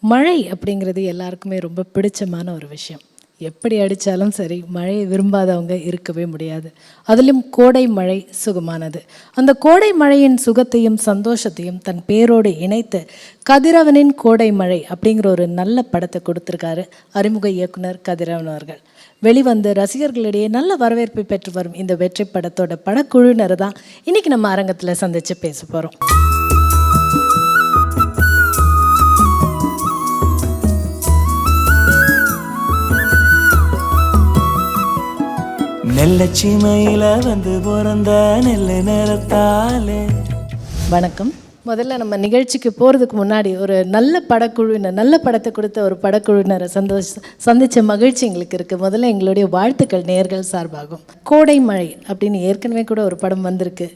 மழை அப்படிங்கிறது எல்லாருக்குமே ரொம்ப பிடிச்சமான ஒரு விஷயம். எப்படி அடித்தாலும் சரி, மழையை விரும்பாதவங்க இருக்கவே முடியாது. அதிலும் கோடை மழை சுகமானது. அந்த கோடை மழையின் சுகத்தையும் சந்தோஷத்தையும் தன் பேரோடு இணைத்து கதிரவனின் கோடை மழை அப்படிங்கிற ஒரு நல்ல படத்தை கொடுத்துருக்காரு அறிமுக இயக்குனர் கதிரவன் அவர்கள். வெளிவந்து ரசிகர்களிடையே நல்ல வரவேற்பை பெற்று வரும் இந்த வெற்றி படத்தோட படக்குழுவினர் தான் இன்றைக்கி நம்ம அரங்கத்தில் சந்தித்து பேச போகிறோம். நெல்லச்சிமையில வந்து பிறந்த நெல்ல நிறத்தாலே. வணக்கம். முதல்ல நம்ம நிகழ்ச்சிக்கு போகிறதுக்கு முன்னாடி ஒரு நல்ல படக்குழுவினர், நல்ல படத்தை கொடுத்த ஒரு படக்குழுவினரை சந்தித்த மகிழ்ச்சி எங்களுக்கு இருக்குது. முதல்ல எங்களுடைய வாழ்த்துக்கள் நேயர்கள் சார்பாகும். கோடை மழை அப்படின்னு ஏற்கனவே கூட ஒரு படம் வந்திருக்கு,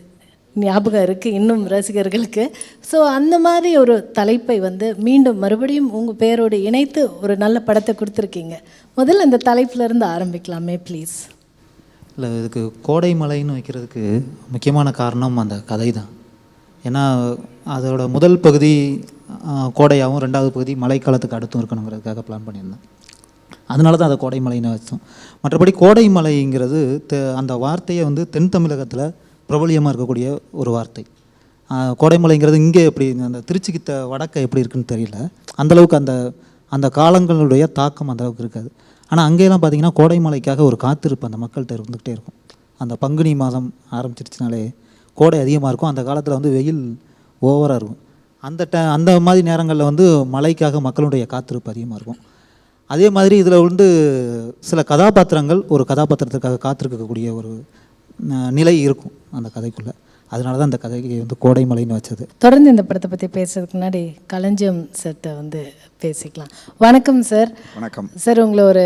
ஞாபகம் இருக்குது இன்னும் ரசிகர்களுக்கு. ஸோ அந்த மாதிரி ஒரு தலைப்பை வந்து மீண்டும் மறுபடியும் உங்கள் பேரோடு இணைத்து ஒரு நல்ல படத்தை கொடுத்துருக்கீங்க. முதல்ல இந்த தலைப்பிலேருந்து ஆரம்பிக்கலாமே ப்ளீஸ். இல்லை, இதுக்கு கோடை மலைன்னு வைக்கிறதுக்கு முக்கியமான காரணம் அந்த கதை தான். ஏன்னா அதோட முதல் பகுதி கோடையாகவும், ரெண்டாவது பகுதி மழைக்காலத்துக்கு அடுத்தும் இருக்கணுங்கிறதுக்காக பிளான் பண்ணியிருந்தேன். அதனால தான் அதை கோடை மலைன்னு வச்சோம். மற்றபடி கோடை மலைங்கிறது அந்த வார்த்தையை வந்து தென் தமிழகத்தில் பிரபலியமாக இருக்கக்கூடிய ஒரு வார்த்தை. கோடை மலைங்கிறது இங்கே எப்படி அந்த திருச்சிக்கிட்ட வடக்க எப்படி இருக்குன்னு தெரியல, அந்தளவுக்கு அந்த காலங்களுடைய தாக்கம் அந்தளவுக்கு இருக்காது. ஆனால் அங்கேயெல்லாம் பார்த்திங்கன்னா கோடை மலைக்காக ஒரு காத்திருப்பு அந்த மக்கள்கிட்ட இருந்துக்கிட்டே இருக்கும். அந்த பங்குனி மாதம் ஆரம்பிச்சிருச்சுனாலே கோடை அதிகமாக இருக்கும். அந்த காலத்தில் வந்து வெயில் ஓவராக இருக்கும். அந்த மாதிரி நேரங்களில் வந்து மழைக்காக மக்களுடைய காத்திருப்பு அதிகமாக இருக்கும். அதே மாதிரி இதில் வந்து சில கதாபாத்திரங்கள் ஒரு கதாபாத்திரத்துக்காக காத்திருக்கக்கூடிய ஒரு நிலை இருக்கும் அந்த கதைக்குள்ளே. அதனால தான் அந்த கதைக்கு வந்து கோடை மலைன்னு வச்சது. தொடர்ந்து இந்த படத்தை பற்றி பேசுறதுக்கு முன்னாடி களஞ்சியம் சார்கிட்ட வந்து பேசிக்கலாம். வணக்கம் சார். வணக்கம் சார். உங்களை ஒரு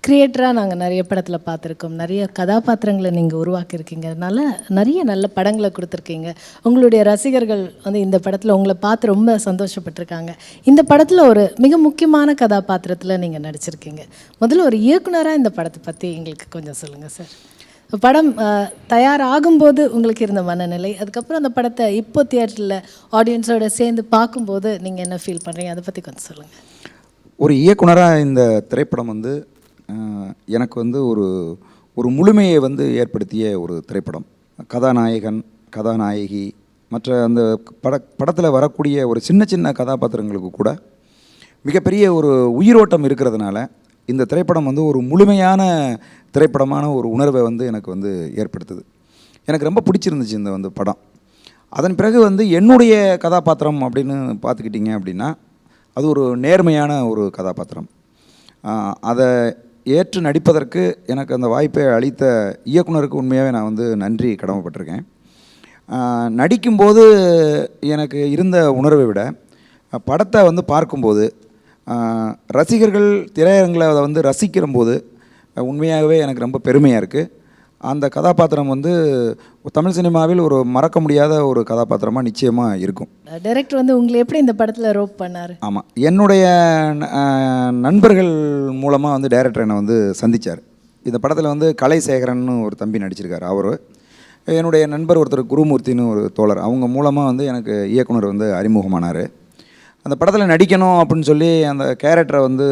கிரியேட்டராக நாங்கள் நிறைய படத்தில் பார்த்துருக்கோம். நிறைய கதாபாத்திரங்களை நீங்கள் உருவாக்கியிருக்கீங்க. நிறைய நல்ல படங்களை கொடுத்துருக்கீங்க. உங்களுடைய ரசிகர்கள் வந்து இந்த படத்தில் உங்களை பார்த்து ரொம்ப சந்தோஷப்பட்டிருக்காங்க. இந்த படத்தில் ஒரு மிக முக்கியமான கதாபாத்திரத்தில் நீங்கள் நடிச்சிருக்கீங்க. முதல்ல ஒரு இயக்குனராக இந்த படத்தை பற்றி எங்களுக்கு கொஞ்சம் சொல்லுங்கள் சார். படம் தயாராகும்போது உங்களுக்கு இருந்த மனநிலை, அதுக்கப்புறம் அந்த படத்தை இப்போ தியேட்டரில் ஆடியன்ஸோடு சேர்ந்து பார்க்கும்போது நீங்கள் என்ன ஃபீல் பண்ணுறீங்க, அதை பற்றி கொஞ்சம் சொல்லுங்கள். ஒரு இயக்குனராக இந்த திரைப்படம் வந்து எனக்கு வந்து ஒரு முழுமையை வந்து ஏற்படுத்திய ஒரு திரைப்படம். கதாநாயகன், கதாநாயகி, மற்ற அந்த படத்தில் வரக்கூடிய ஒரு சின்ன சின்ன கதாபாத்திரங்களுக்கு கூட மிகப்பெரிய ஒரு உயிரோட்டம் இருக்கிறதுனால இந்த திரைப்படம் வந்து ஒரு முழுமையான திரைப்படமான ஒரு உணர்வை வந்து எனக்கு வந்து ஏற்படுத்துது. எனக்கு ரொம்ப பிடிச்சிருந்துச்சு இந்த வந்து படம். அதன் பிறகு வந்து என்னுடைய கதாபாத்திரம் அப்படின்னு பார்த்துக்கிட்டிங்க அப்படின்னா அது ஒரு நேர்மையான ஒரு கதாபாத்திரம். அதை ஏற்று நடிப்பதற்கு எனக்கு அந்த வாய்ப்பை அளித்த இயக்குனருக்கு உண்மையாகவே நான் வந்து நன்றி கடமைப்பட்டிருக்கேன். நடிக்கும்போது எனக்கு இருந்த உணர்வை விட படத்தை வந்து பார்க்கும்போது ரசிகர்கள் திரையரங்கில் அதை வந்து ரசிக்கிறம்போது உண்மையாகவே எனக்கு ரொம்ப பெருமையாக இருக்குது. அந்த கதாபாத்திரம் வந்து தமிழ் சினிமாவில் ஒரு மறக்க முடியாத ஒரு கதாபாத்திரமாக நிச்சயமாக இருக்கும். டைரக்டர் வந்து உங்களை எப்படி இந்த படத்தில் ரோப் பண்ணார்? ஆமாம், என்னுடைய நண்பர்கள் மூலமாக வந்து டைரக்டர் என்னை வந்து சந்தித்தார். இந்த படத்தில் வந்து கலைசேகரன்னு ஒரு தம்பி நடிச்சிருக்கார். அவர் என்னுடைய நண்பர் ஒருத்தர் குருமூர்த்தின்னு ஒரு தோழர், அவங்க மூலமாக வந்து எனக்கு இயக்குனர் வந்து அறிமுகமானார். அந்த படத்தில் நடிக்கணும் அப்படின்னு சொல்லி அந்த கேரக்டரை வந்து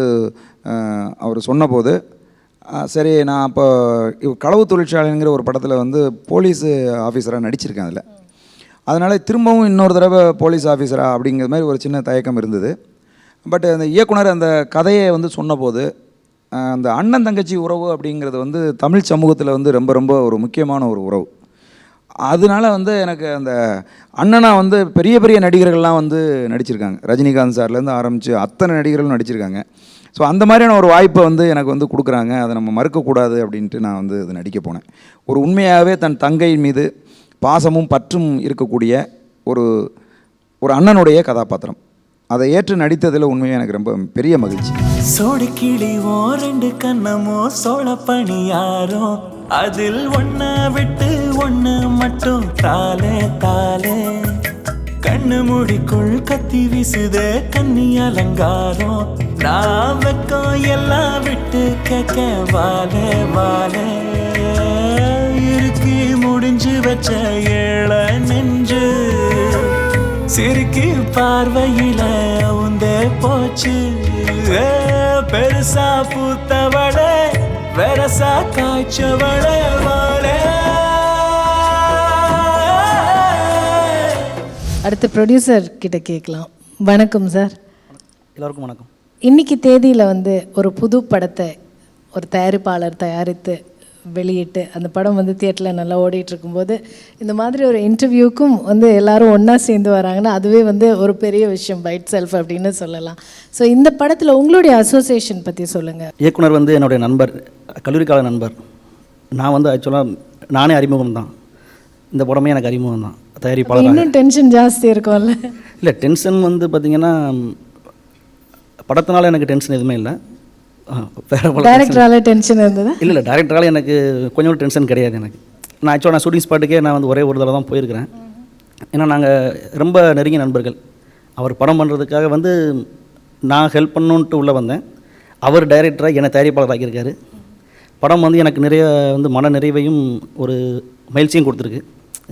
அவர் சொன்னபோது சரி, நான் அப்போ களவு தொழிற்சாலைங்கிற ஒரு படத்தில் வந்து போலீஸ் ஆஃபீஸராக நடிச்சிருக்கேன் அதில். அதனால் திரும்பவும் இன்னொரு தடவை போலீஸ் ஆஃபீஸராக அப்படிங்கிற மாதிரி ஒரு சின்ன தயக்கம் இருந்தது. பட் அந்த இயக்குனர் அந்த கதையை வந்து சொன்னபோது அந்த அண்ணன் தங்கச்சி உறவு அப்படிங்கிறது வந்து தமிழ் சமூகத்தில் வந்து ரொம்ப ரொம்ப ஒரு முக்கியமான ஒரு உறவு. அதனால வந்து எனக்கு அந்த அண்ணனாக வந்து பெரிய பெரிய நடிகர்கள்லாம் வந்து நடிச்சிருக்காங்க. ரஜினிகாந்த் சார்லேருந்து ஆரம்பித்து அத்தனை நடிகர்களும் நடிச்சிருக்காங்க. ஸோ அந்த மாதிரியான ஒரு வாய்ப்பை வந்து எனக்கு வந்து கொடுக்குறாங்க, அதை நம்ம மறுக்கக்கூடாது அப்படின்ட்டு நான் வந்து அது நடிக்க போனேன். ஒரு உண்மையாகவே தன் தங்கை மீது பாசமும் பற்றும் இருக்கக்கூடிய ஒரு அண்ணனுடைய கதாபாத்திரம். அதை ஏற்று நடித்ததில் உண்மையாக எனக்கு ரொம்ப பெரிய மகிழ்ச்சி. சோடு கிளிவோ ரெண்டு கண்ணமோ சோழ பணியாரோ அதில் ஒன்ன விட்டு ஒன்று மட்டும் தாலே தாலே கண்ணு முடிக்குள் கத்தி வீசுதே கண்ணி அலங்காரம் நான் வெக்கம் எல்லாம் விட்டு கேட்க வாலே வாலே இறுக்கி முடிஞ்சு வச்ச ஏழ நெஞ்சு சிரிக்கி பார்வையில உந்தே போச்சு. பெருசா பூத்தவளே வெரசா காய்ச்சவளே வாழே. அடுத்த ப்ரொடியூசர் கிட்ட கேட்கலாம். வணக்கம் சார். எல்லோருக்கும் வணக்கம். இன்னைக்கு தேதியில் வந்து ஒரு புது படத்தை ஒரு தயாரிப்பாளர் தயாரித்து வெளியிட்டு அந்த படம் வந்து தியேட்டரில் நல்லா ஓடிட்டு இருக்கும்போது இந்த மாதிரி ஒரு இன்டர்வியூக்கும் வந்து எல்லாரும் ஒன்றா சேர்ந்து வராங்கன்னா அதுவே வந்து ஒரு பெரிய விஷயம் பை இட் செல்ஃப் அப்படின்னு சொல்லலாம். ஸோ இந்த படத்தில் உங்களுடைய அசோசியேஷன் பற்றி சொல்லுங்கள். இயக்குனர் வந்து என்னுடைய நண்பர், கல்லூரி கால நண்பர். நான் வந்து ஆக்சுவலாக நானே அறிமுகம் தான், இந்த படமே எனக்கு அறிமுகம் தான் தயாரிப்பாளர். இன்னும் டென்ஷன் ஜாஸ்தி இருக்கும்ல? இல்லை, டென்ஷன் வந்து பார்த்திங்கன்னா படத்தினால எனக்கு டென்ஷன் எதுவுமே இல்லை. வேறு டைரக்டரால டென்ஷன் இருந்தது? இல்லை, டைரக்டரால எனக்கு கொஞ்சம் டென்ஷன் கிடையாது எனக்கு. நான் ஆக்சுவலாக நான் ஷூட்டிங் ஸ்பாட்டுக்கே நான் வந்து ஒரே ஒரு தடவை தான் போயிருக்கிறேன். ஏன்னா நாங்கள் ரொம்ப நெருங்கிய நண்பர்கள். அவர் படம் பண்ணுறதுக்காக வந்து நான் ஹெல்ப் பண்ணணுன்ட்டு உள்ளே வந்தேன். அவர் டைரக்டராக என்னை தயாரிப்பாளர் ஆக்கியிருக்காரு. படம் வந்து எனக்கு நிறைய வந்து மன நிறைவையும் ஒரு மகிழ்ச்சியும் கொடுத்துருக்கு.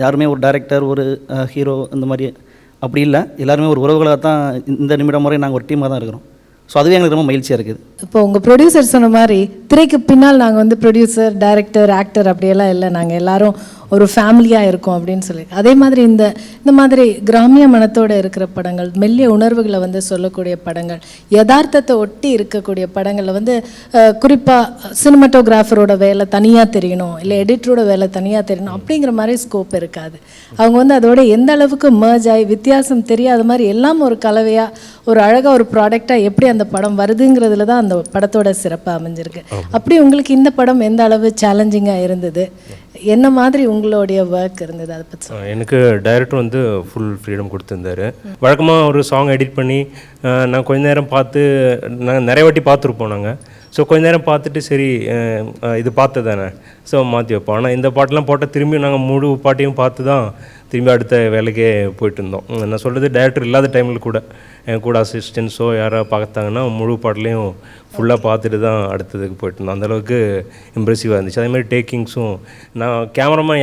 யாருமே ஒரு டைரக்டர் ஒரு ஹீரோ இந்த மாதிரி அப்படி இல்லை, எல்லாருமே ஒரு உறவுகளாக தான் இந்த நிமிடம் முறை நாங்கள் ஒரு டீமாக தான் இருக்கிறோம். ஸோ அதுவே எங்களுக்கு ரொம்ப மகிழ்ச்சியாக இருக்குது. இப்போ உங்கள் ப்ரொடியூசர் சொன்ன மாதிரி திரைக்கு பின்னால் நாங்கள் வந்து ப்ரொடியூசர் டைரக்டர் ஆக்டர் அப்படியெல்லாம் இல்லை, நாங்கள் எல்லாரும் ஒரு ஃபேமிலியாக இருக்கோம் அப்படின்னு சொல்லி. அதே மாதிரி இந்த மாதிரி கிராமிய மனத்தோடு இருக்கிற படங்கள், மெல்லிய உணர்வுகளை வந்து சொல்லக்கூடிய படங்கள், யதார்த்தத்தை ஒட்டி இருக்கக்கூடிய படங்களில் வந்து குறிப்பாக சினிமாட்டோகிராஃபரோட வேலை தனியாக தெரியணும், இல்லை எடிட்டரோட வேலை தனியாக தெரியணும் அப்படிங்கிற மாதிரி ஸ்கோப் இருக்காது. அவங்க வந்து அதோட எந்த அளவுக்கு மர்ஜ் ஆகி வித்தியாசம் தெரியாத மாதிரி எல்லாம் ஒரு கலவையாக ஒரு அழகாக ஒரு ப்ராடக்டாக எப்படி அந்த படம் வருதுங்கிறதுல தான் அந்த படத்தோட சிறப்பாக அமைஞ்சிருக்கு. அப்படி உங்களுக்கு இந்த படம் எந்த அளவு சேலஞ்சிங்காக இருந்தது, என்ன மாதிரி உங்களுடைய ஒர்க் இருந்தது, அதை பற்றி? எனக்கு டைரக்டர் வந்து ஃபுல் ஃப்ரீடம் கொடுத்துருந்தாரு. வழக்கமாக ஒரு சாங் எடிட் பண்ணி நான் கொஞ்ச நேரம் பார்த்து, நாங்கள் நிறைய வாட்டி பார்த்துருப்போம் நாங்கள். ஸோ கொஞ்ச நேரம் பார்த்துட்டு சரி இது பார்த்து தானே ஸோ மாற்றி வைப்போம். ஆனால் இந்த பாட்டெலாம் போட்டால் திரும்பி நாங்கள் முழு பாட்டையும் பார்த்து தான் திரும்பி அடுத்த வேலைக்கே போயிட்டு இருந்தோம். நான் சொல்கிறது டைரக்டர் இல்லாத டைமில் கூட என் கூட அசிஸ்டன்ஸோ யாராவது பார்த்தாங்கன்னா முழு பாட்டிலையும் ஃபுல்லாக பார்த்துட்டு தான் அடுத்ததுக்கு போயிட்டு இருந்தோம். அந்தளவுக்கு இம்ப்ரெசிவாக இருந்துச்சு. அதேமாதிரி டேக்கிங்ஸும் நான் கேமராமேன்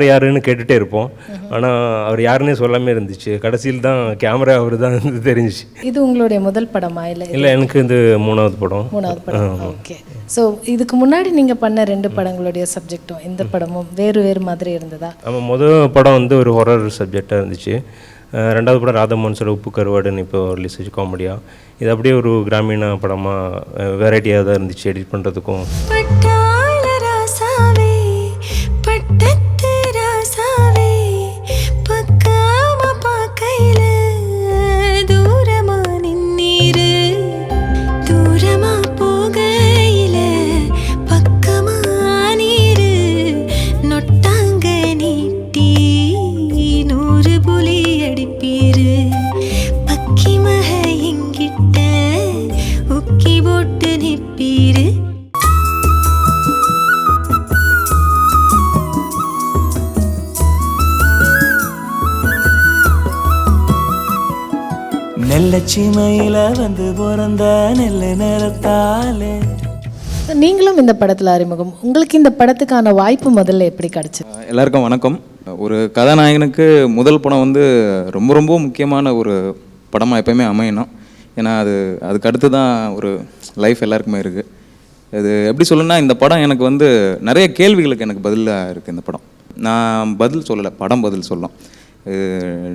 யாருன்னு கேட்டுகிட்டே இருப்போம், ஆனால் அவர் யாருன்னே சொல்லாமே இருந்துச்சு. கடைசியில் தான் கேமரா அவர் தான் தெரிஞ்சிச்சு. இது உங்களுடைய முதல் படமா? இல்லை, எனக்கு இது மூணாவது படம். ஓகே. ஸோ இதுக்கு முன்னாடி நீங்கள் பண்ண 2 படங்களுடைய சப்ஜெக்டும் இந்த படமும் வேறு வேறு மாதிரி இருந்ததா? ஆமாம், முதல் படம் வந்து ஒரு ஹொரர் சப்ஜெக்டாக இருந்துச்சு. ரெண்டாவது படம் ராதாமோகன் சார் உப்பு கருவாடுன்னு இப்போ ரிலீஸ் ஆச்சு, காமெடியாக. இது அப்படியே ஒரு கிராமீண படமாக வெரைட்டியாக தான் இருந்துச்சு எடிட் பண்ணுறதுக்கும். நெல்லச்சிமையில வந்து பிறந்த நெல்ல நேரத்தாலே. நீங்களும் இந்த படத்தில் அறிமுகம். உங்களுக்கு இந்த படத்துக்கான வாய்ப்பு முதல்ல எப்படி கிடச்சி? எல்லாருக்கும் வணக்கம். ஒரு கதாநாயகனுக்கு முதல் படம் வந்து ரொம்ப ரொம்ப முக்கியமான ஒரு படமாக எப்போயுமே அமையணும். ஏன்னா அதுக்கு அடுத்து தான் ஒரு லைஃப் எல்லாருக்குமே இருக்குது. இது எப்படி சொல்லணும்னா, இந்த படம் எனக்கு வந்து நிறைய கேள்விகளுக்கு எனக்கு பதிலாக இருக்குது. இந்த படம் நான் பதில் சொல்லலை, படம் பதில் சொல்லலாம்.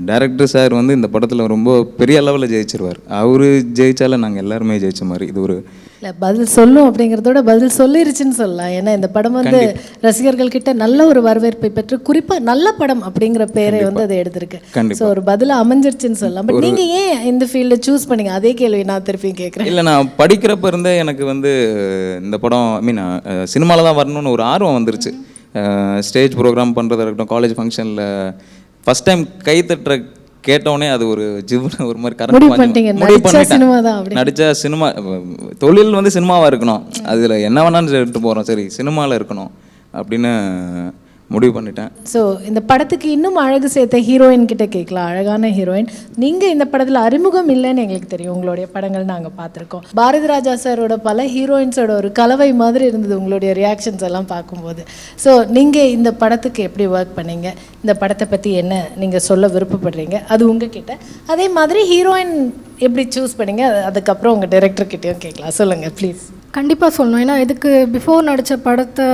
டைரக்டர் சார் வந்து இந்த படத்தில் ரொம்ப பெரிய அளவில் ஜெயிச்சிருவார். அவர் ஜெயிச்சால நாங்கள் எல்லாருமே ஜெயிச்ச மாதிரி. இது ஒரு இல்லை, பதில் சொல்லும் அப்படிங்கிறதோட பதில் சொல்லிருச்சுன்னு சொல்லலாம். ஏன்னா இந்த படம் வந்து ரசிகர்கள் கிட்ட நல்ல ஒரு வரவேற்பை பெற்று குறிப்பாக நல்ல படம் அப்படிங்கிற பேரை வந்து அதை எடுத்திருக்கு. ஸோ ஒரு பதில் அமைஞ்சிருச்சுன்னு சொல்லலாம். பட் நீங்கள் ஏன் இந்த ஃபீல்டை சூஸ் பண்ணீங்க? அதே கேள்வி நான் திருப்பியும் கேட்குறேன். இல்லை, நான் படிக்கிறப்ப இருந்தே எனக்கு வந்து இந்த படம் சினிமாவில் தான் வரணும்னு ஒரு ஆர்வம் வந்துருச்சு. ஸ்டேஜ் ப்ரோக்ராம் பண்ணுறதா இருக்கட்டும், காலேஜ் ஃபங்க்ஷனில் ஃபஸ்ட் டைம் கை தட்டுற கேட்டோடனே அது ஒரு ஜீவன ஒரு மாதிரி கரெக்ட் நடித்தா சினிமா தொழில் வந்து சினிமாவாக இருக்கணும், அதில் என்ன வேணாலும் எடுத்து போகிறோம், சரி சினிமாவில் இருக்கணும் அப்படின்னு முடிவு பண்ணிட்டேன். ஸோ இந்த படத்துக்கு இன்னும் அழகு சேர்த்த ஹீரோயின் கிட்ட கேட்கலாம். அழகான ஹீரோயின் நீங்கள் இந்த படத்தில் அறிமுகம் இல்லைன்னு எங்களுக்கு தெரியும். உங்களுடைய படங்கள் நாங்கள் பார்த்துருக்கோம். பாரதி ராஜா சாரோட பல ஹீரோயின்ஸோட ஒரு கலவை மாதிரி இருந்தது உங்களுடைய ரியாக்ஷன்ஸ் எல்லாம் பார்க்கும்போது. ஸோ நீங்கள் இந்த படத்துக்கு எப்படி ஒர்க் பண்ணீங்க, இந்த படத்தை பற்றி என்ன நீங்கள் சொல்ல விருப்பப்படுறீங்க, அது உங்ககிட்ட. அதே மாதிரி ஹீரோயின் எப்படி சூஸ் பண்ணீங்க, அதுக்கப்புறம் உங்கள் டைரக்டர்கிட்டையும் கேட்கலாம். சொல்லுங்கள் ப்ளீஸ். கண்டிப்பாக சொல்லணும். ஏன்னா இதுக்கு பிஃபோர் நடித்த படத்தை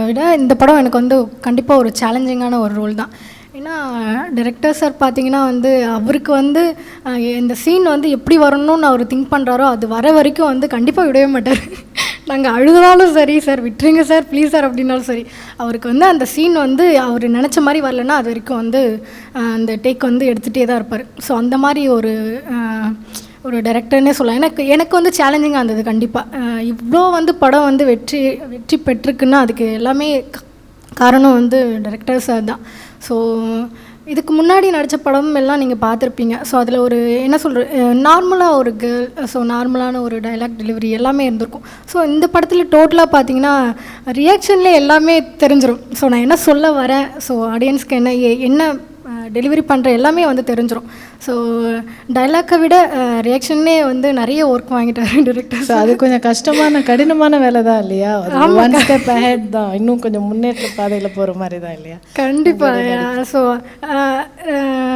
விட இந்த படம் எனக்கு வந்து கண்டிப்பாக ஒரு சேலஞ்சிங்கான ஒரு ரோல் தான். ஏன்னா டைரக்டர் சார் பார்த்தீங்கன்னா வந்து அவருக்கு வந்து இந்த சீன் வந்து எப்படி வரணும்னு அவர் திங்க் பண்ணுறாரோ அது வர வரைக்கும் வந்து கண்டிப்பாக விடவே மாட்டார். நாங்கள் அழுதாலும் சரி, சார் விட்டுருங்க சார் ப்ளீஸ் சார் அப்படின்னாலும் சரி, அவருக்கு வந்து அந்த சீன் வந்து அவர் நினச்ச மாதிரி வரலன்னா அது வரைக்கும் வந்து அந்த டேக் வந்து எடுத்துகிட்டே தான் இருப்பார். ஸோ அந்த மாதிரி ஒரு டைரக்டர்னே சொல்லலாம். எனக்கு வந்து சேலஞ்சிங்காக இருந்தது கண்டிப்பாக. இவ்வளோ வந்து படம் வந்து வெற்றி பெற்றிருக்குன்னா அதுக்கு எல்லாமே காரணம் வந்து டைரக்டர் சார் தான். ஸோ இதுக்கு முன்னாடி நடித்த படம் எல்லாம் நீங்கள் பார்த்துருப்பீங்க. ஸோ அதில் ஒரு என்ன நார்மலாக ஒரு கேர்ள், ஸோ நார்மலான ஒரு டைலாக் டெலிவரி எல்லாமே இருந்திருக்கும். ஸோ இந்த படத்தில் டோட்டலாக பார்த்தீங்கன்னா ரியாக்ஷன்லேயே எல்லாமே தெரிஞ்சிடும். ஸோ நான் என்ன சொல்ல வரேன், ஸோ ஆடியன்ஸ்க்கு என்ன டெலிவரி பண்ணுற எல்லாமே வந்து தெரிஞ்சிடும். ஸோ டைலாக்கை விட ரியாக்ஷன்னே வந்து நிறைய ஒர்க் வாங்கிட்டார் டிரெக்டர். ஸோ அது கொஞ்சம் கடினமான வேலை தான் இல்லையா? ஒன் ஸ்டெப் அஹெட் தான், இன்னும் கொஞ்சம் முன்னேற்ற பாதையில் போகிற மாதிரி தான் இல்லையா? கண்டிப்பாக. ஸோ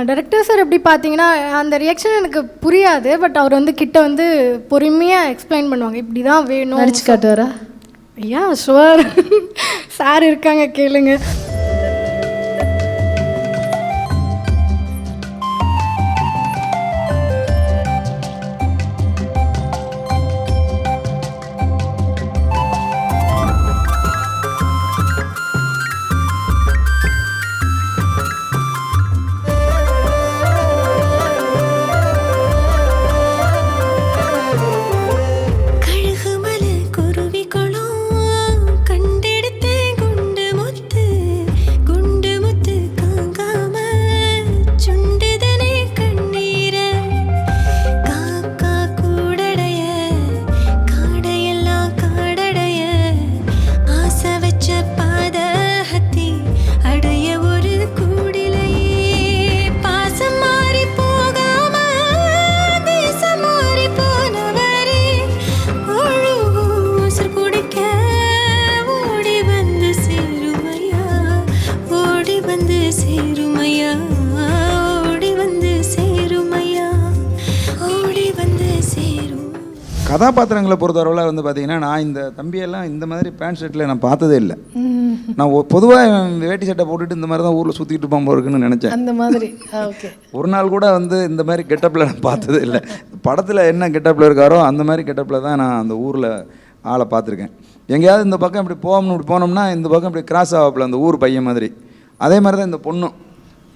டைரக்டர் சார் எப்படி பார்த்தீங்கன்னா அந்த ரியாக்ஷன் எனக்கு புரியாது, பட் அவர் வந்து கிட்ட வந்து பொறுமையாக எக்ஸ்பிளைன் பண்ணுவாங்க, இப்படி தான் வேணும். நடிச்சு காட்டுவாரா? ஐயா ஷுவர், சார் இருக்காங்க கேளுங்க. கதாபாத்திரங்களை பொறுத்தவரையில் வந்து பார்த்தீங்கன்னா நான் இந்த தம்பியெல்லாம் இந்த மாதிரி பேண்ட் ஷர்ட்டில் நான் பார்த்ததே இல்லை. நான் பொதுவாக வேட்டி சட்டை போட்டுட்டு இந்த மாதிரி தான் ஊரில் சுற்றிட்டு இருப்பான் போஇருக்குன்னு நினச்சேன். அந்த மாதிரி ஓகே. ஒரு நாள் கூட வந்து இந்த மாதிரி கெட்டப்பில் நான் பார்த்ததே இல்லை. படத்தில் என்ன கெட்டப்பில் இருக்காரோ அந்த மாதிரி கெட்டப்பில் தான் நான் அந்த ஊரில் ஆளை பார்த்துருக்கேன். எங்கேயாவது இந்த பக்கம் இப்படி போனோம்னா இந்த பக்கம் இப்படி கிராஸ் ஆகப்பில் அந்த ஊர் பையன் மாதிரி. அதே மாதிரி தான் இந்த பொண்ணும்.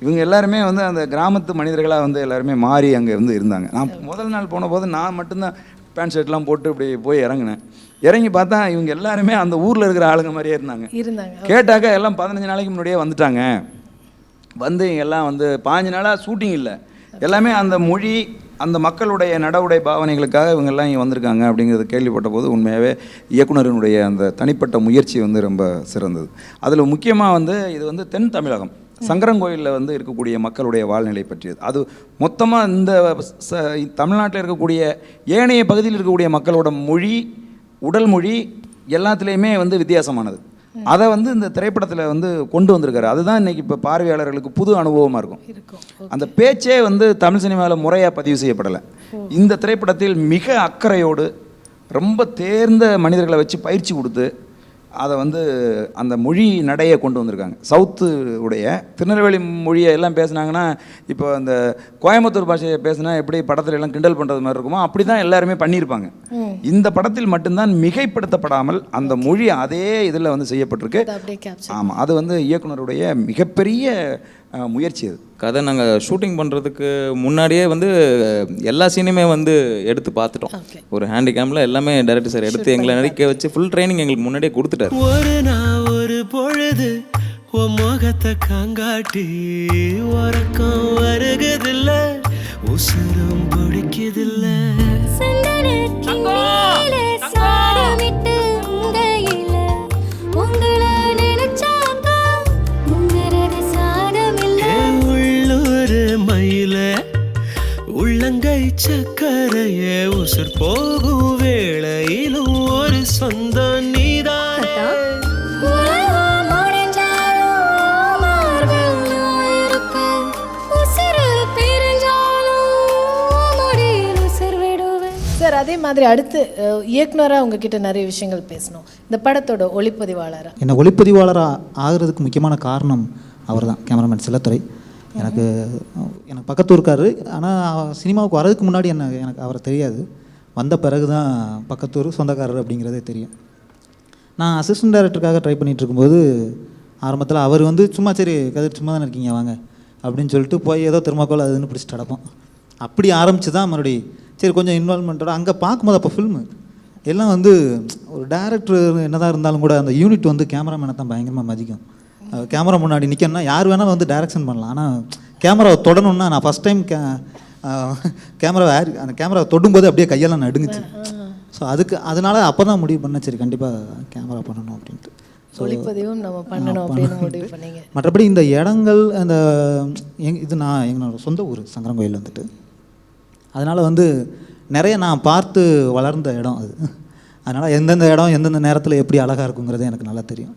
இவங்க எல்லாருமே வந்து அந்த கிராமத்து மனிதர்களாக வந்து எல்லாருமே மாறி அங்கே வந்து இருந்தாங்க. நான் முதல் நாள் போன போது நான் மட்டும்தான் பேண்ட் ஷர்ட்லாம் போட்டு இப்படி போய் இறங்கினேன். இறங்கி பார்த்தா இவங்க எல்லாருமே அந்த ஊரில் இருக்கிற ஆளுங்க மாதிரியே இருந்தாங்க. கேட்டாக்கா எல்லாம் 15 நாளைக்கு முன்னாடியே வந்துட்டாங்க. வந்து எல்லாம் வந்து 15 நாளாக ஷூட்டிங் இல்லை, எல்லாமே அந்த மொழி அந்த மக்களுடைய நடவுடை பாவனைகளுக்காக இவங்கெல்லாம் இங்கே வந்திருக்காங்க அப்படிங்கிறது கேள்விப்பட்ட போது உண்மையாகவே இயக்குனரினுடைய அந்த தனிப்பட்ட முயற்சி வந்து ரொம்ப சிறந்தது. அதில் முக்கியமாக வந்து இது வந்து தென் தமிழகம் சங்கரங்கோயிலில் வந்து இருக்கக்கூடிய மக்களுடைய வாழ்நிலை பற்றியது. அது மொத்தமாக இந்த தமிழ்நாட்டில் இருக்கக்கூடிய ஏனைய பகுதியில் இருக்கக்கூடிய மக்களோட மொழி, உடல் மொழி எல்லாத்துலேயுமே வந்து வித்தியாசமானது. அதை வந்து இந்த திரைப்படத்தில் வந்து கொண்டு வந்திருக்காரு. அதுதான் இன்றைக்கி இப்போ பார்வையாளர்களுக்கு புது அனுபவமாக இருக்கும். அந்த பேச்சே வந்து தமிழ் சினிமாவில் முறையாக பதிவு செய்யப்படலை. இந்த திரைப்படத்தில் மிக அக்கறையோடு ரொம்ப தேர்ந்த மனிதர்களை வச்சு பயிற்சி கொடுத்து அதை வந்து அந்த மொழி நடையை கொண்டு வந்திருக்காங்க. சவுத்து உடைய திருநெல்வேலி மொழியை எல்லாம் பேசுனாங்கன்னா இப்போ அந்த கோயம்புத்தூர் பாஷையை பேசுனா எப்படி படத்துல எல்லாம் கிண்டல் பண்ணுறது மாதிரி இருக்குமோ அப்படி தான் எல்லாருமே பண்ணியிருப்பாங்க. இந்த படத்தில் மட்டும்தான் மிகைப்படுத்தப்படாமல் அந்த மொழி அதே இதில் வந்து செய்யப்பட்டிருக்கு. ஆமாம், அது வந்து இயக்குனருடைய மிகப்பெரிய முயற்சி. அது கதை நாங்கள் ஷூட்டிங் பண்ணுறதுக்கு முன்னாடியே வந்து எல்லா சீனுமே வந்து எடுத்து பார்த்துட்டோம். ஒரு ஹேண்டிகேமில் எல்லாமே டைரக்டர் சார் எடுத்து எங்களை நடிக்க வச்சு ஃபுல் ட்ரைனிங் எங்களுக்கு முன்னாடியே கொடுத்துட்டாரு. ஒரு நாள் ஒரு பொழுது உன் முகத்தை காங்காட்டி உறக்கம் வருகதில்ல, உசுரம் பிடிக்குதில்ல. உங்களை நினைச்சாக்கா உசுர் போகும் வேளையிலும் ஒரு சொந்தம் நீதானே. சார் அதே மாதிரி அடுத்து இயக்குனராக உங்ககிட்ட நிறைய விஷயங்கள் பேசணும். இந்த படத்தோட ஒளிப்பதிவாளராக என்னை ஒளிப்பதிவாளராக ஆகிறதுக்கு முக்கியமான காரணம் அவர் தான், கேமராமேன் சிலத்துறை. எனக்கு பக்கத்து இருக்கார். ஆனால் சினிமாவுக்கு வர்றதுக்கு முன்னாடி எனக்கு அவரை தெரியாது. வந்த பிறகு தான் பக்கத்தூர் சொந்தக்காரர் அப்படிங்கிறதே தெரியும். நான் அசிஸ்டன்ட் டைரக்டருக்காக ட்ரை பண்ணிகிட்டு இருக்கும்போது ஆரம்பத்தில் அவர் வந்து சும்மா சரி கதிர் சும்மா தானே இருக்கீங்க வாங்க அப்படின்னு சொல்லிட்டு போய் ஏதோ திருமாக்கோள் அதுன்னு பிடிச்சிட்டு நடப்போம். அப்படி ஆரம்பித்து தான் மறுபடியும் சரி கொஞ்சம் இன்வால்மெண்ட்டோட அங்கே பார்க்கும்போது அப்போ ஃபில்மு எல்லாம் வந்து ஒரு டேரக்டர் என்னதான் இருந்தாலும் கூட அந்த யூனிட் வந்து கேமராமேனை தான் பயங்கரமாக மதிக்கும். கேமரா முன்னாடி நிற்கணும்னா யார் வேணாலும் வந்து டைரக்ஷன் பண்ணலாம். ஆனால் கேமராவை தொடணுன்னா நான் ஃபஸ்ட் டைம் அந்த கேமராவை தொடும்போது அப்படியே கையெல்லாம் நடுங்குச்சு. ஸோ அதனால அப்போ தான் முடிவு பண்ணேன் சரி கண்டிப்பாக கேமரா பண்ணணும் அப்படின்ட்டு. ஒளிப்பதிவும் நம்ம பண்ணணும் அப்படின்னு முடிவு பண்ணீங்க. மற்றபடி இந்த இடங்கள் அந்த இது நான் எங்களோட சொந்த ஊர் சங்கரங்கோயில் வந்துட்டு, அதனால் வந்து நிறைய நான் பார்த்து வளர்ந்த இடம் அது. அதனால் எந்தெந்த இடம் எந்தெந்த நேரத்தில் எப்படி அழகாக இருக்குங்கிறது எனக்கு நல்லா தெரியும்.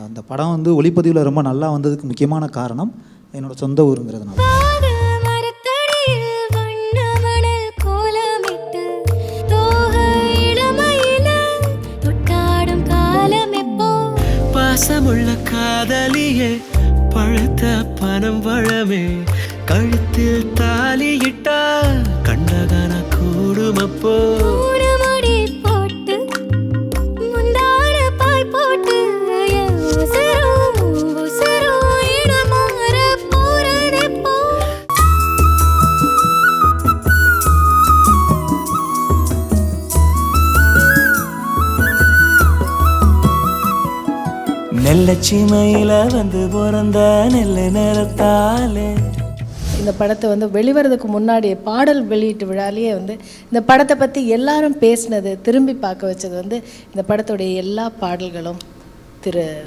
அந்த படம் வந்து ஒளிப்பதிவில் ரொம்ப நல்லா வந்ததுக்கு முக்கியமான காரணம் என்னோடய சொந்த ஊருங்கிறதுனால. பாசமுள்ள காதலியே பழுத்த பனம் பழமே கழுத்தில் தாலியிட்டா கண்டகன கூடுமப்போ நெல்லச்சிமையில வந்து பிறந்த நெல்ல நிறத்தாலே. இந்த படத்தை வந்து வெளிவரதுக்கு முன்னாடி பாடல் வெளியீட்டு விழாலேயே வந்து இந்த படத்தை பற்றி எல்லாரும் பேசினது திரும்பி பார்க்க வச்சது வந்து இந்த படத்துடைய எல்லா பாடல்களும்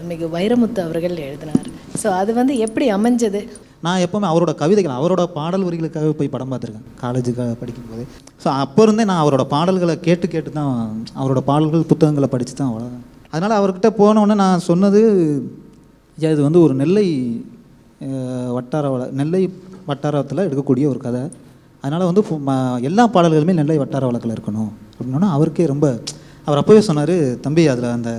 மிகு வைரமுத்து அவர்கள் எழுதினார். ஸோ அது வந்து எப்படி அமைஞ்சது? நான் எப்போவுமே அவரோட கவிதைகள் அவரோட பாடல் வரிகளுக்காக போய் படம் பார்த்துருக்கேன் காலேஜுக்கு படிக்கும்போது. ஸோ அப்போ இருந்தே நான் அவரோட பாடல்களை கேட்டு தான் அவரோட பாடல்கள் புத்தகங்களை படித்து தான் அவ்வளோதான். அதனால் அவர்கிட்ட போனோடனே நான் சொன்னது இது வந்து ஒரு நெல்லை வட்டாரத்தில் எடுக்கக்கூடிய ஒரு கதை. அதனால் வந்து எல்லா பாடல்களுமே நெல்லை வட்டார வழக்கில் இருக்கணும் அப்படின்னா அவருக்கே ரொம்ப அவர் அப்போவே சொன்னார், தம்பி அதில் அந்த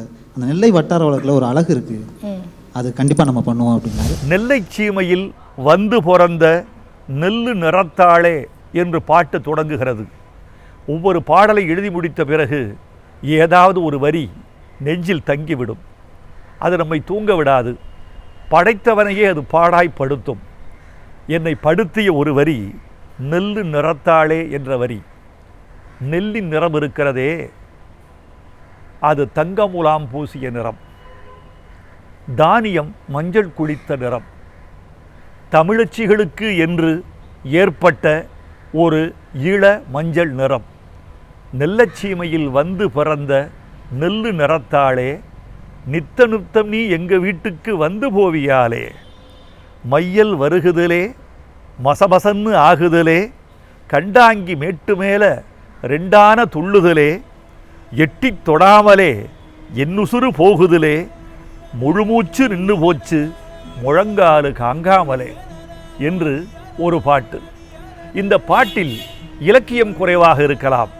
நெல்லை வட்டார வழக்கில் ஒரு அழகு இருக்குது, அது கண்டிப்பாக நம்ம பண்ணுவோம் அப்படின்னாரு. நெல்லை சீமையில் வந்து பிறந்த நெல்லு நிறத்தாளே என்று பாட்டு தொடங்குகிறது. ஒவ்வொரு பாடலை எழுதி முடித்த பிறகு ஏதாவது ஒரு வரி நெஞ்சில் தங்கிவிடும். அது நம்மை தூங்க விடாது, படைத்தவனையே அது பாடாய்ப்படுத்தும். என்னை படுத்திய ஒரு வரி நெல்லு நிறத்தாளே என்ற வரி. நெல்லின் நிறம் இருக்கிறதே அது தங்கமுலாம் பூசிய நிறம், தானியம் மஞ்சள் குளித்த நிறம். தமிழச்சிகளுக்கு என்று ஏற்பட்ட ஒரு இள மஞ்சள் நிறம். நெல்லச்சீமையில் வந்து பிறந்த நெல்லு நிறத்தாளே, நித்த நித்தம் நீ எங்க வீட்டுக்கு வந்து போவியாலே. மையல் வருகுதலே மசமசன்னு ஆகுதலே, கண்டாங்கி மேட்டு மேலே ரெண்டான துள்ளுதலே, எட்டி தொடாமலே என்னுசுறு போகுதலே, முழுமூச்சு நின்று போச்சு முழங்காலு காங்காமலே என்று ஒரு பாட்டு. இந்த பாட்டில் இலக்கியம் குறைவாக இருக்கலாம்,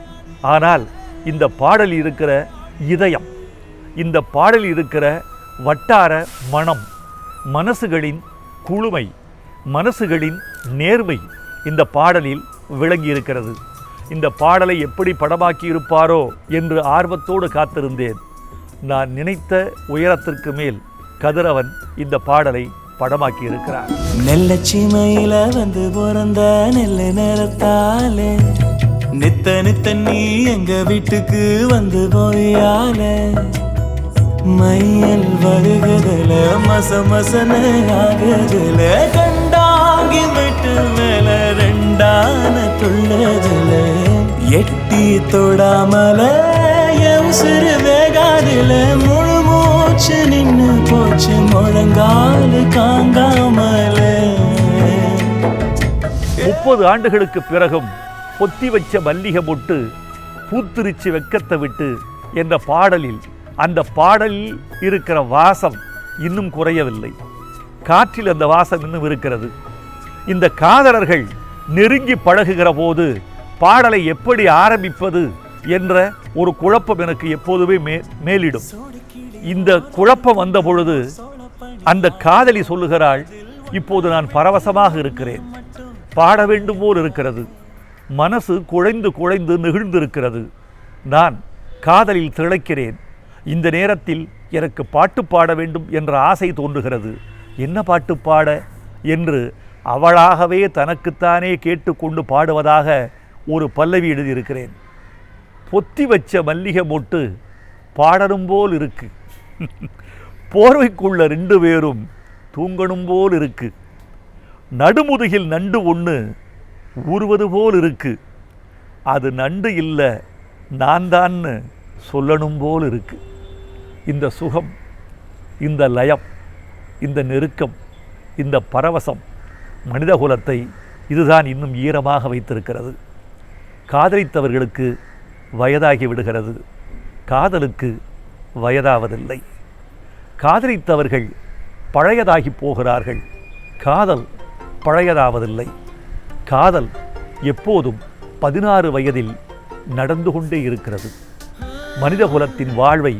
ஆனால் இந்த பாடல் இருக்கிற இதயம், இந்த பாடல் இருக்கிற வட்டார மனம், மனசுகளின் குளுமை, மனசுகளின் நேர்மை இந்த பாடலில் விளங்கி இருக்கிறது. இந்த பாடலை எப்படி படமாக்கி இருப்பாரோ என்று ஆர்வத்தோடு காத்திருந்தேன். நான் நினைத்த உயரத்திற்கு மேல் கதிரவன் இந்த பாடலை படமாக்கி இருக்கிறார். நெல்லச்சிமையில வந்து பிறந்த நெல்ல நிறத்தாலே, நித்த நித்த நீ எங்க வீட்டுக்கு வந்து போயால. மையல் வருகுதல மசமசன ஆகுதல, கண்டாங்கி விட்டு மேல ரெண்டான துள்ளதுல, எட்டி தொடாமல உசுறு வேகாதுல, முழு மூச்சு நின்னு போச்சு முழங்காலு காங்காமல. 30 ஆண்டுகளுக்கு பிறகும் பொத்தி வச்ச மல்லிகை மொட்டு பூத்திருச்சு வெக்கத்தை விட்டு என்ற பாடலில் அந்த பாடலில் இருக்கிற வாசம் இன்னும் குறையவில்லை. காற்றில் அந்த வாசம் இன்னும் இருக்கிறது. இந்த காதலர்கள் நெருங்கி பழகுகிற போது பாடலை எப்படி ஆரம்பிப்பது என்ற ஒரு குழப்பம் எனக்கு எப்போதுமே மேலிடும். இந்த குழப்பம் வந்த பொழுது அந்த காதலி சொல்லுகிறாள், இப்போது நான் பரவசமாக இருக்கிறேன், பாட வேண்டும் போல் இருக்கிறது, மனசு குழைந்து குழைந்து நெகிழ்ந்திருக்கிறது, நான் காதலில் திளைக்கிறேன், இந்த நேரத்தில் எனக்கு பாட்டு பாட வேண்டும் என்ற ஆசை தோன்றுகிறது, என்ன பாட்டு பாட என்று அவளாகவே தனக்குத்தானே கேட்டுக்கொண்டு பாடுவதாக ஒரு பல்லவி எழுதியிருக்கிறேன். பொத்தி வச்ச மல்லிகை மொட்டு பாடணும் போல் இருக்கு, போர்வைக்குள்ள 2 பேரும் தூங்கணும் போல் இருக்கு, நடுமுதுகில் நண்டு ஒன்று ஊறுவது போல் இருக்கு, அது நண்டு இல்லை நான் தான்னு சொல்லணும் போல் இருக்கு. இந்த சுகம், இந்த லயம், இந்த நெருக்கம், இந்த பரவசம் மனிதகுலத்தை இதுதான் இன்னும் ஈரமாக வைத்திருக்கிறது. காதலித்தவர்களுக்கு வயதாகி விடுகிறது, காதலுக்கு வயதாவதில்லை. காதலித்தவர்கள் பழையதாகி போகிறார்கள், காதல் பழையதாவதில்லை. காதல் எப்போதும் 16 வயதில் நடந்து கொண்டே இருக்கிறது. மனிதகுலத்தின் வாழ்வை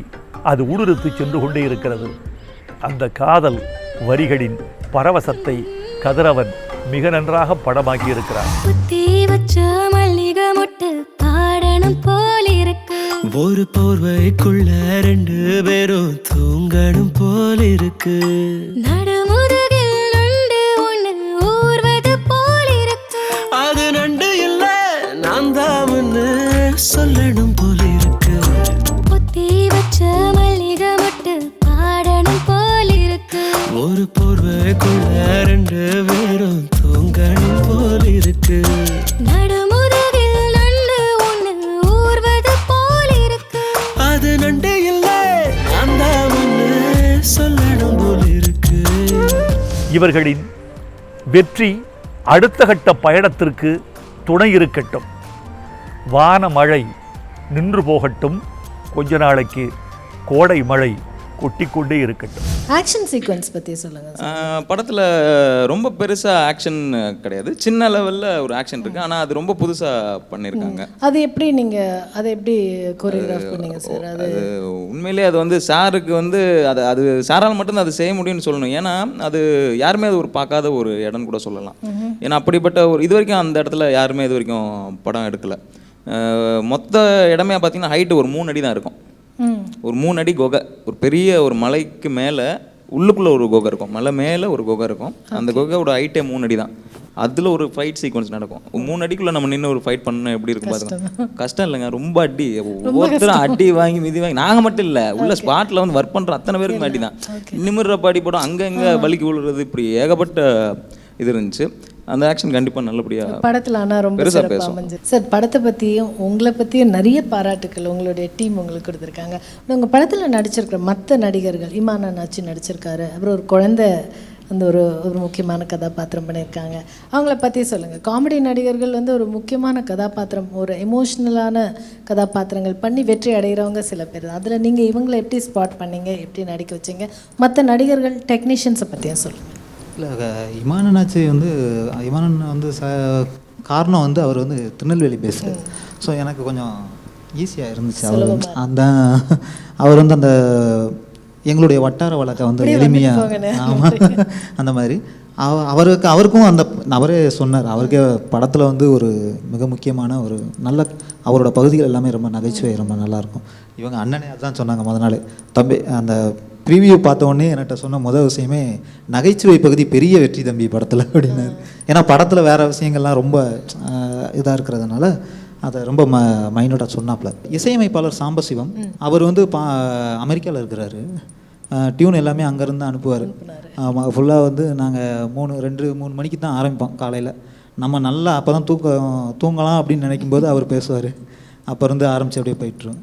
அது ஊடுருத்து சென்று கொண்டே இருக்கிறது. அந்த காதல் வரிகளின் பரவசத்தை கதிரவன் மிக நன்றாக படமாக்கி இருக்கிறார். ஒரு போர்வைக்குள்ள 2 பேரும் தூங்கணும் போல இருக்கு, நடுமுதுகில் நண்டு ஒண்ணு ஊர்வது போல இருக்கு, அது நண்டு இல்ல நான் தான்னு சொல்லணும் போல இருக்கு, பொத்தி வச்ச மல்லிகை மொட்டு பாடணும் போல இருக்கு, ஒரு போர்வைக்குள்ள 2 பேரும் தூங்கணும் போல இருக்கு, நடுமுதுகில் நண்டு ஒண்ணு ஊர்வது போல இருக்கு, அது நண்டு இல்ல நான் தான்னு சொல்லணும் போல இருக்கு. இவர்களின் வெற்றி அடுத்த கட்ட பயணத்திற்கு துணை இருக்கட்டும். வான மழை நின்று போகட்டும், கொஞ்ச நாளைக்கு கோடை மழை கொட்டிக்கொண்டே இருக்கட்டும். ஆக்ஷன் சீக்வன்ஸ் பற்றி சொல்லுங்கள். படத்தில் ரொம்ப பெருசாக ஆக்ஷன் கிடையாது, சின்ன லெவலில் ஒரு ஆக்ஷன் இருக்குது, ஆனால் அது ரொம்ப புதுசாக பண்ணியிருக்காங்க. அது எப்படி நீங்கள் அதை எப்படி கோரியோகிராஃப் பண்ணீங்க சார்? அது உண்மையிலே அது வந்து சாருக்கு வந்து அது சாரால் மட்டும்தான் அது செய்ய முடியும்னு சொல்லணும். ஏன்னா அது யாருமே அது ஒரு பார்க்காத ஒரு இடம் கூட சொல்லலாம். ஏன்னா அப்படிப்பட்ட ஒரு இது வரைக்கும் அந்த இடத்துல யாருமே இது வரைக்கும் படம் எடுக்கலை. மொத்த இடமே பார்த்தீங்கன்னா ஹைட்டு ஒரு 3 அடி தான் இருக்கும். ஒரு 3 அடி குகை, ஒரு பெரிய ஒரு மலைக்கு மேலே உள்ளுக்குள்ளே ஒரு குகை இருக்கும், மலை மேலே ஒரு குகை இருக்கும். அந்த குகையோட ஹைட்டே 3 அடி தான். அதில் ஒரு ஃபைட் சீக்வன்ஸ் நடக்கும். 3 அடிக்குள்ளே நம்ம நின்று ஒரு ஃபைட் பண்ணணும் எப்படி இருக்கும் பாருங்க. கஷ்டம் இல்லைங்க, ரொம்ப அடி, ஒவ்வொருத்தரும் அடி வாங்கி மிதி வாங்கி, நாங்கள் மட்டும் இல்லை, உள்ள ஸ்பாட்டில் வந்து ஒர்க் பண்ணுற அத்தனை பேருக்கும் அடி தான். நிமிர்றப்ப அடி போடும், அங்கே வலிக்கு விழுறது, இப்படி ஏகப்பட்ட இது இருந்துச்சு. அந்த ஆக்ஷன் கண்டிப்பாக நல்லபடியாக படத்தில் ஆனால் ரொம்ப சிறப்பாக அமைஞ்சு. சார், படத்தை பற்றியும் உங்களை பற்றியும் நிறைய பாராட்டுக்கள் உங்களுடைய டீம் உங்களுக்கு கொடுத்துருக்காங்க. உங்கள் படத்தில் நடிச்சிருக்கிற மற்ற நடிகர்கள், இமான் அண்ணாச்சி நடிச்சிருக்காரு, அப்புறம் ஒரு குழந்தை வந்து ஒரு முக்கியமான கதாபாத்திரம் பண்ணியிருக்காங்க, அவங்கள பற்றி சொல்லுங்கள். காமெடி நடிகர்கள் வந்து ஒரு முக்கியமான கதாபாத்திரம், ஒரு எமோஷ்னலான கதாபாத்திரங்கள் பண்ணி வெற்றி அடைகிறவங்க சில பேர் தான். அதில் நீங்கள் இவங்களை எப்படி ஸ்பாட் பண்ணீங்க, எப்படி நடிக்க வச்சிங்க? மற்ற நடிகர்கள் டெக்னீஷியன்ஸை பற்றியும் சொல்லுங்கள். இல்லை, இமானனாச்சி வந்து இமானன் வந்து காரணம் வந்து அவர் வந்து திருநெல்வேலி பேஸ்டு. ஸோ எனக்கு கொஞ்சம் ஈஸியாக இருந்துச்சு. அவர் அந்த அவர் வந்து அந்த எங்களுடைய வட்டார வழக்கை வந்து எளிமையாக, ஆமாம், அந்த மாதிரி அவருக்கும் அந்த அவரே சொன்னார், அவருக்கே படத்தில் வந்து ஒரு மிக முக்கியமான ஒரு நல்ல அவரோட பகுதிகள் எல்லாமே ரொம்ப நகைச்சுவை ரொம்ப நல்லாயிருக்கும். இவங்க அண்ணனே அதுதான் சொன்னாங்க முத நாள். தம்பி, அந்த ப்ரீவியூ பார்த்த உடனே என்கிட்ட சொன்ன முதல் விஷயமே நகைச்சுவை பகுதி பெரிய வெற்றி தம்பி படத்தில் அப்படின்னு. ஏன்னா படத்தில் வேறு விஷயங்கள்லாம் ரொம்ப இதாக இருக்கிறதுனால அதை ரொம்ப மைனூட்டாக சொன்னாப்புல. இசையமைப்பாளர் சாம்பசிவம் அவர் வந்து அமெரிக்காவில் இருக்கிறாரு. டியூன் எல்லாமே அங்கேருந்து அனுப்புவார். ஆமாம், ஃபுல்லாக வந்து நாங்கள் 2-3 மணிக்கு தான் ஆரம்பிப்போம் காலையில். நம்ம நல்லா அப்போ தான் தூங்கலாம் அப்படின்னு நினைக்கும்போது அவர் பேசுவார். அப்போ இருந்து ஆரம்பித்து அப்படியே போயிட்டுருவோம்.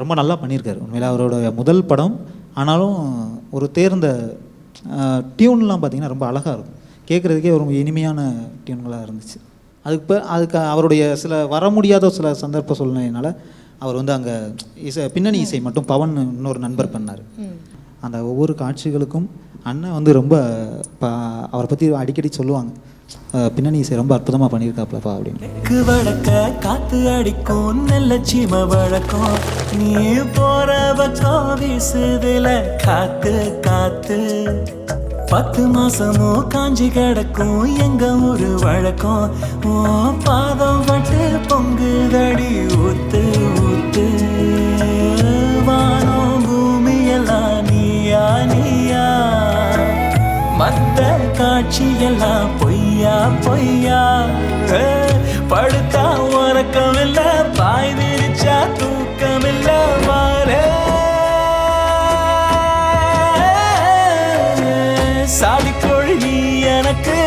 ரொம்ப நல்லா பண்ணியிருக்காரு உண்மையில். அவரோட முதல் படம், ஆனாலும் ஒரு தேர்ந்த டியூன்லாம் பார்த்திங்கன்னா ரொம்ப அழகாக இருக்கும், கேட்குறதுக்கே ஒரு இனிமையான டியூன்களாக இருந்துச்சு. அதுக்கு அவருடைய சில வர முடியாத சில சந்தர்ப்ப சூழ்நிலையினால அவர் வந்து அங்கே பின்னணி இசை மட்டும் பவன் இன்னொரு நண்பர் பண்ணார். அந்த ஒவ்வொரு காட்சிகளுக்கும் அண்ணன் வந்து ரொம்ப அவரை பற்றி அடிக்கடி சொல்லுவாங்க, பின்னணி இசை ரொம்ப அற்புதமாக பண்ணியிருக்காப்லப்பா அப்படின்னு. வழக்க காத்து அடிக்கும் நல்ல சீம வழக்கம், நீ போற பக்கம் வீசுதுல காத்து காத்து, 10 மாசமோ காஞ்சி கிடக்கும் எங்க ஒரு வழக்கம், ஓ பாதம் பட்டு பொங்குதடி ஊத்து ஊத்து, வானம் பூமி எல்லாம் நீயா நீயா, மத்த காட்சியெல்லாம் பொய்யா பொய்யா, படுத்தா உறக்கமில்ல பாய் விரிச்சா தூக்கமில்ல மாறே, சாடிக்கோழி நீ எனக்கு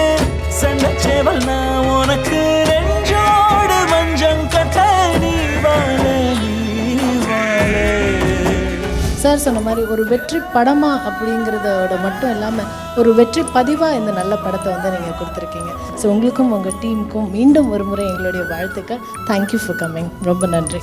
சண்டச்சேவல் நான் உனக்கு, நெஞ்சோடு மஞ்சம் கட்ட நீ வாழ நீ வாழ. சார் சொன்ன மாதிரி ஒரு வெற்றி படமா அப்படிங்கிறதோட மட்டும் இல்லாமல் ஒரு வெற்றி பதிவாக இந்த நல்ல படத்தை வந்து நீங்கள் கொடுத்துருக்கீங்க. ஸோ உங்களுக்கும் உங்கள் டீமுக்கும் மீண்டும் ஒரு முறை எங்களுடைய வாழ்த்துக்கள். Thank you for coming. ரொம்ப நன்றி.